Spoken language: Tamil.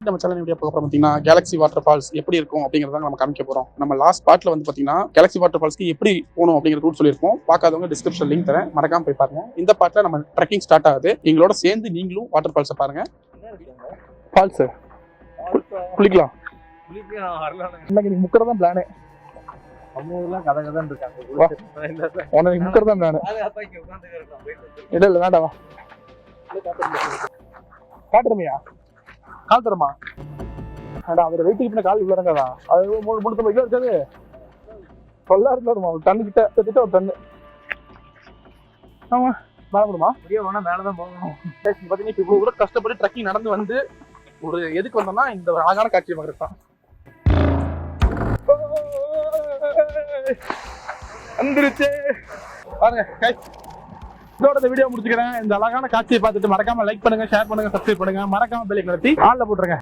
நம்ம சேனல் வீடியோ பார்க்க போறோம் பார்த்தீங்கன்னா கேலக்ஸி வாட்டர் ஃபால்ஸ் எப்படி இருக்கும் அப்படிங்கிறத நம்ம காமிக்க போறோம். நம்ம லாஸ்ட் பார்ட்ல வந்து பார்த்தீங்கன்னா கேலக்ஸி வாட்டர் ஃபால்ஸ்க்கு எப்படி போகணும் அப்படிங்கிற ரூட் சொல்லியிருப்போம். பார்க்காதவங்க டிஸ்கிரிப்ஷன் லிங்க் தரேன், மறக்காம போய் பாருங்க. இந்த பார்ட்ல நம்ம ட்ரெக்கிங் ஸ்டார்ட் ஆகுது. எங்களோட சேர்ந்து நீங்களும் வாட்டர் ஃபால்ஸை பாருங்க. ஃபால்ஸ் குளிக்கலாம். இன்னைக்கு முக்கறதான் பிளானே. முக்கறதான் பிளானே. இல்ல இல்ல வேண்டாம், காட்டுறமையா கால் தரமா அவர் வெயிட்டிங் பண்ண கால் இவ்வளோ இறங்காதா? அது 3 கிலோ இருக்காது, 12 இருந்தாருமா. ஒரு டன்னு கிட்ட ஒரு டன்னு. ஆமா மேலே போடுமா? மேலதான் போகணும். பார்த்தீங்கன்னா இப்போ இவ்வளோ கூட கஷ்டப்பட்டு ட்ரெக்கிங் நடந்து வந்து ஒரு எதுக்கு வந்தோம்னா இந்த அழகான காட்சியை பார்க்கறது தான். வந்துருச்சு பாருங்க. இதோட இந்த வீடியோ முடிச்சுக்கிறேன். இந்த அழகான காட்சியை பார்த்துட்டு மறக்காம லைக் பண்ணுங்க, ஷேர் பண்ணுங்க, சப்ஸ்கிரைப் பண்ணுங்க, மறக்காம பெல் ஐகானை அழுத்தி ஆல்ல போட்டுருங்க.